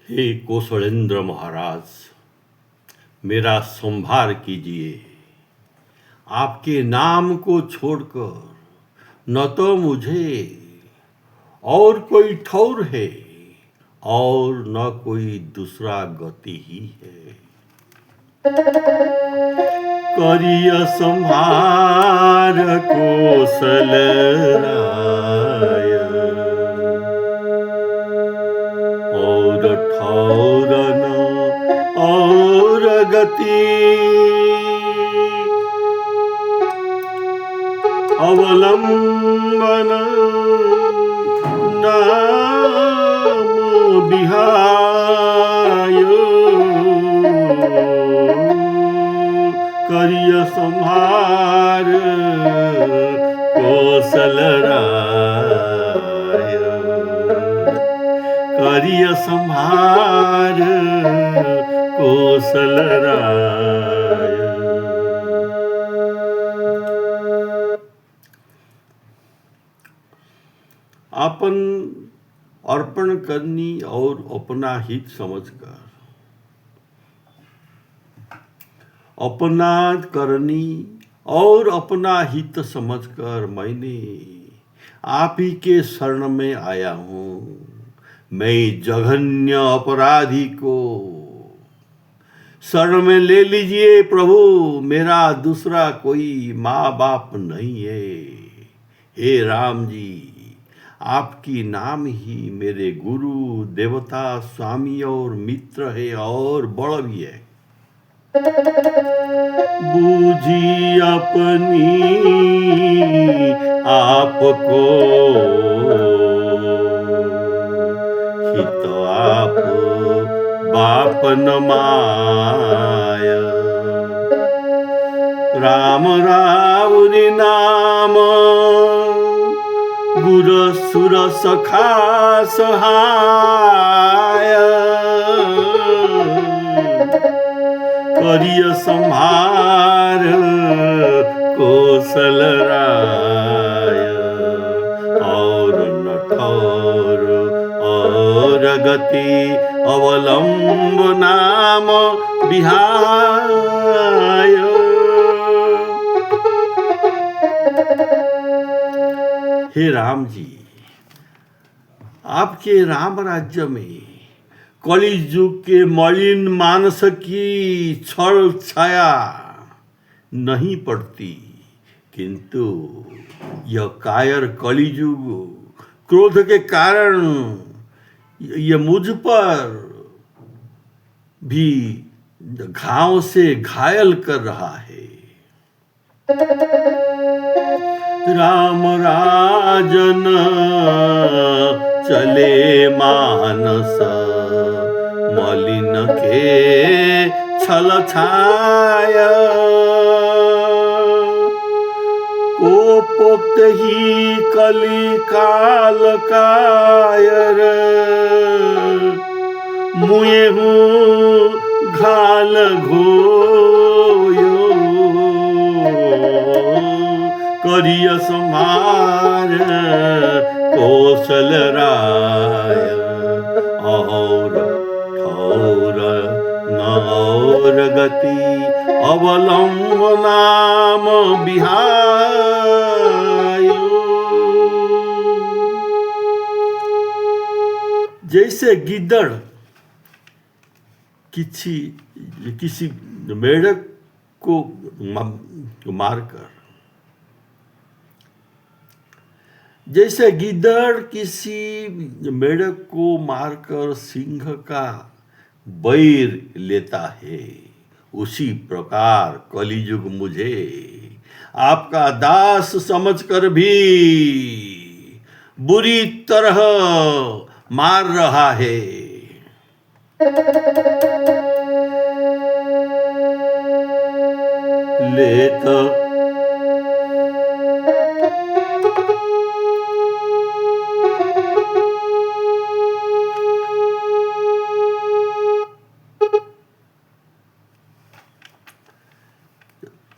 हे कौशलेंद्र महाराज, मेरा संभार कीजिए। आपके नाम को छोड़कर न तो मुझे और कोई ठौर है और न कोई दूसरा गति ही है। करिय संहार कौशल राय, और ठौर न और गति, अवलंबन नाम बिहाय, करिय संहार कौशल राय, करिय संहार कौशल राय। अपन अर्पण करनी और अपना हित समझकर, अपना करनी और अपना हित समझकर मैंने आप ही के शरण में आया हूँ। मैं जघन्य अपराधी को शरण में ले लीजिए प्रभु, मेरा दूसरा कोई माँ बाप नहीं है। हे राम जी, आपकी नाम ही मेरे गुरु देवता स्वामी और मित्र है और बड़ भी है। बूझी अपनी आपको हित आप बाप न माया, राम रावरी नाम गुर सुर सखा सहाय, करिय संहार कौशल राय, और न ठौर और गति, अवलंब नाम बिहाय। हे राम जी, आपके राम राज्य में कलि युग के मलिन मानस की छल छाया नहीं पड़ती, किंतु यह कायर कलियुग क्रोध के कारण यह मुझ पर भी घाव से घायल कर रहा है। राम राजन चले मानस, मलिन के छल छाया, को पोक्त ही कली काल कायर, मुए हूँ घाल घोयो, करिय संहार कौशल राय, और ठौर न और गति, अवलंब नाम बिहाय। जैसे गिद्दड़ किसी मेढक को मारकर, जैसे गिद्दड़ किसी मेढक को मारकर सिंह का बैर लेता है, उसी प्रकार कलियुग मुझे आपका दास समझकर भी बुरी तरह मार रहा है। लेत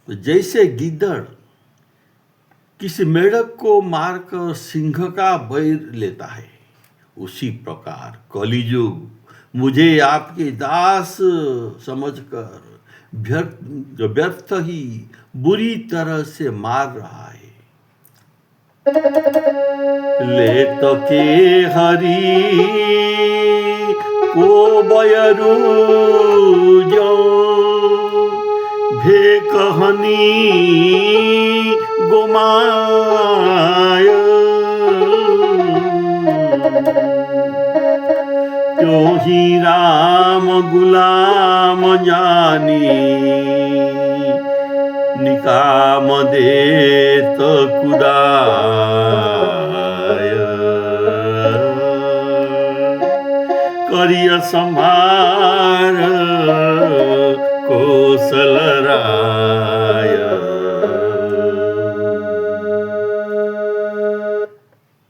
जैसे गिद्दड़ किसी मेढक को मारकर सिंह का बैर लेता है, उसी प्रकार कलियुग मुझे आपके दास समझकर व्यर्थ ही बुरी तरह से मार रहा है। ले तो के हरि को बयरू जो भे कहनी गोमाय क्यों ही राम गुलाम जानी निकाम देत कुदाय करिय संभार कौशल राय।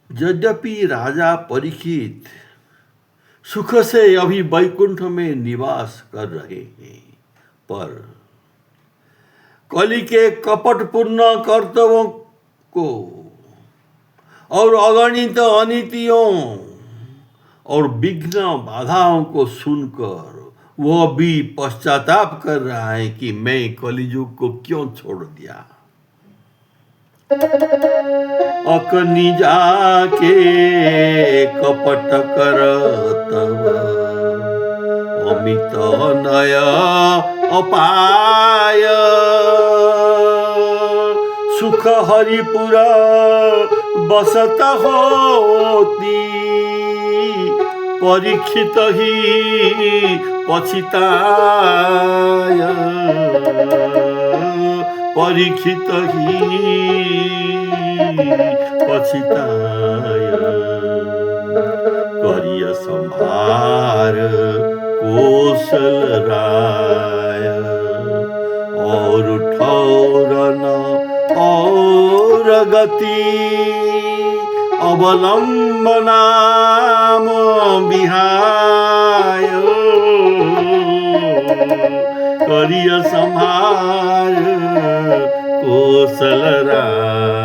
यद्यपि राजा परीक्षित सुख से अभी वैकुंठ में निवास कर रहे हैं, पर कलि के कपटपूर्ण कर्तव्यों को और अगणित अनीतियों और विघ्न बाधाओं को सुनकर वह भी पश्चाताप कर रहा है कि मैं कलियुग को क्यों छोड़ दिया। अकनी जाके कपट करतव अमित नय अपाय सुख हरिपुर बसत होती परीक्षित ही पछिताय परीक्षित ही पछिताय करिय संभार कौशल राय और ठौरन और गति अवलंबनाम बिहाय करिय संभार कौशल राय।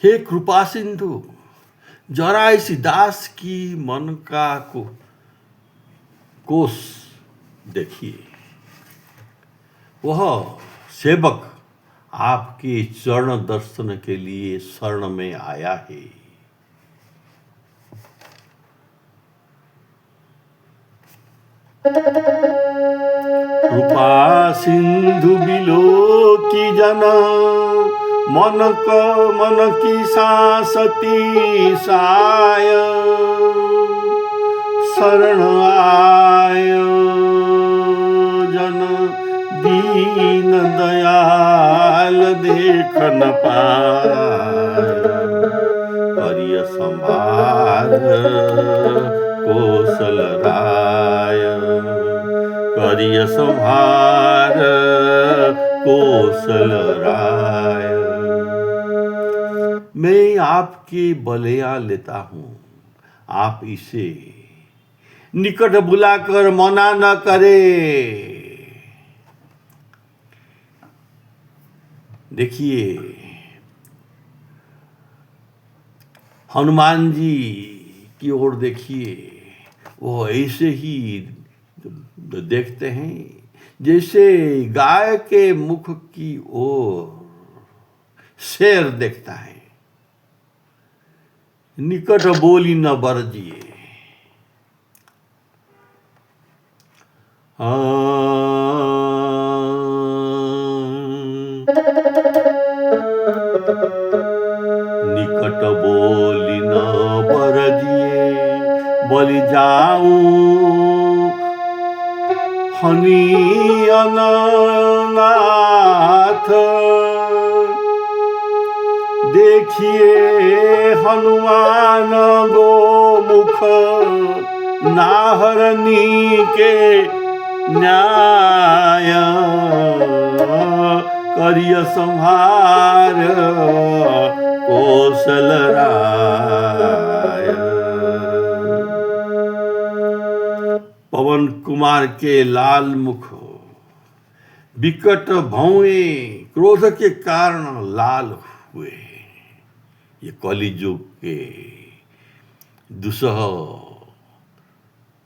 हे कृपा सिंधु, जरा इस दास की मन का कोष देखिए। वह सेवक आपके चरण दर्शन के लिए शरण में आया है। कृपा सिंधु बिलो की जना मन की सांसती साय शरण आय जन दीन दयाल देख न पाय करिय संभार कौशल राय करिय संभार कौशल राय। मैं आपकी बलिया लेता हूँ, आप इसे निकट बुलाकर मना न करे। देखिए, हनुमान जी की ओर देखिए, वो ऐसे ही देखते हैं जैसे गाय के मुख की ओर शेर देखता है। निकट बोली न बरजिए। निकट बोली न बरजिए बोली जाऊं हनी अनाथ देखिए हनुमान गोमुख नाहरनी के न्याय करिय संहार कौशल राय कुमार के लाल मुख विकट भौएं क्रोध के कारण लाल हुए। ये कलियुग के दुसह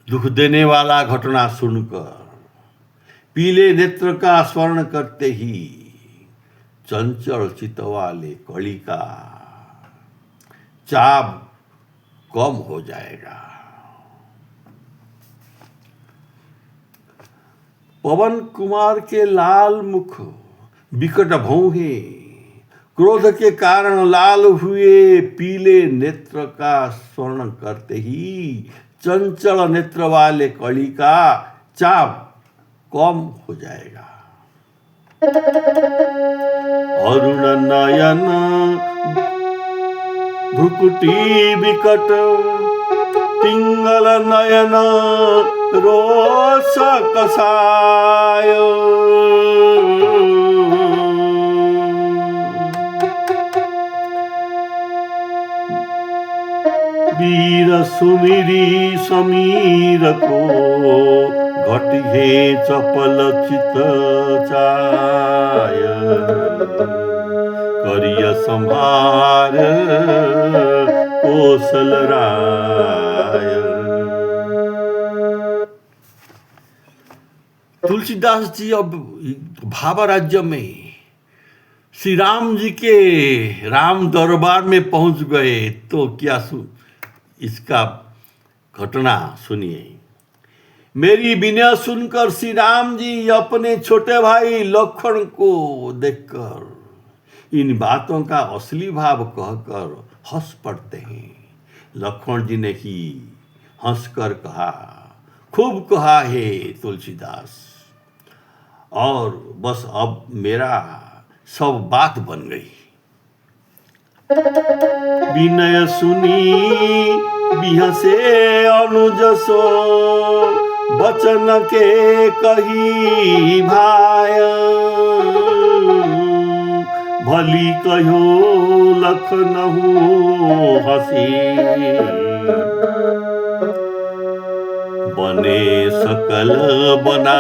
दुख देने वाला घटना सुनकर पीले नेत्र का स्मरण करते ही चंचल चित्त वाले कली का चाप कम हो जाएगा। पवन कुमार के लाल मुख विकट भौहें क्रोध के कारण लाल हुए, पीले नेत्र का स्मरण करते ही चंचल नेत्र वाले कली का चाप कम हो जाएगा। अरुण नयन भ्रुकुटी विकट पिंगल नयन रोष कसाय। वीर सुमिरी समीर को घटिहे चपल चित चाय। करिय संभार कौशल राय। तुलसीदास जी अब भावा राज्य में श्री राम जी के राम दरबार में पहुंच गए तो क्या इसका घटना सुनिए। मेरी विनय सुनकर श्री राम जी अपने छोटे भाई लक्ष्मण को देखकर इन बातों का असली भाव कहकर हंस पड़ते हैं। लक्ष्मण जी ने ही हंसकर कहा, खूब कहा है तुलसीदास, और बस अब मेरा सब बात बन गई। विनय सुनी बिहसे अनुज सो बचन के कही भाय। भली कहो लखनऊ हसी बने सकल बनाय।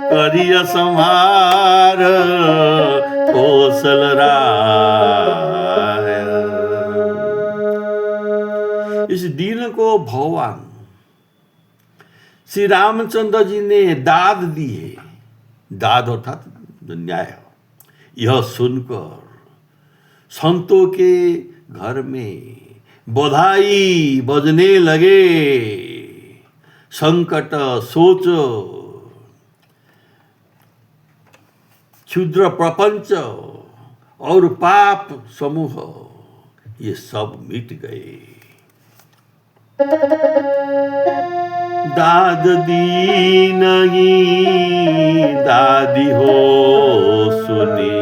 करिय संहार कौशल राय। इस दिन को भगवान श्री रामचंद्र जी ने दाद दी है। दाद अर्थात न्याय। यह सुनकर संतों के घर में बधाई बजने लगे। संकट सोच क्षुद्र प्रपंच और पाप समूह ये सब मिट गए। दाद दी नहीं दादी हो सुनी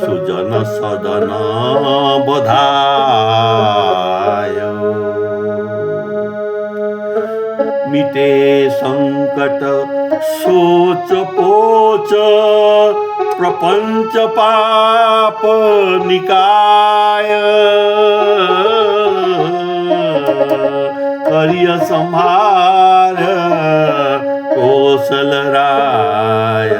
सुजन सदन बधाय। मिटे संकट सोच पोच प्रपंच पाप निकाय। करिय संभार कौशल राय।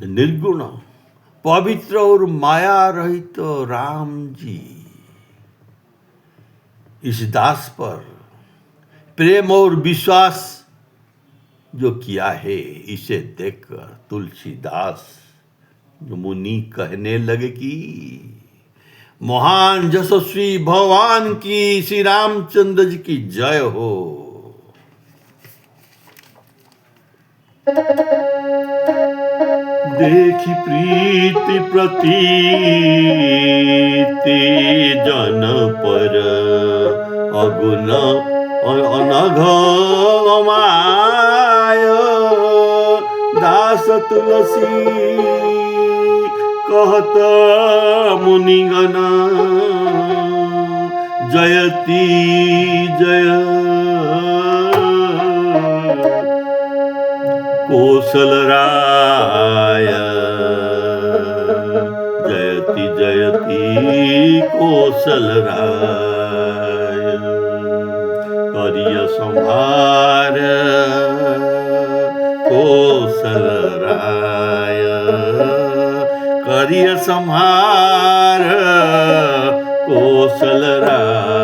निर्गुण पवित्र और माया रहित तो राम जी इस दास पर प्रेम और विश्वास जो किया है, इसे देखकर तुलसीदास मुनि कहने लगे कि महान यशस्वी भगवान की श्री रामचंद्र जी की जय हो। देखी प्रीति प्रतीति जन पर अगुन अनघ माय। दास तुलसी कहत मुनिगण जयति जय। कोसलराय जयति जयति कोसलराय करिय संहार कोसलराय करिय संहार कोसलराय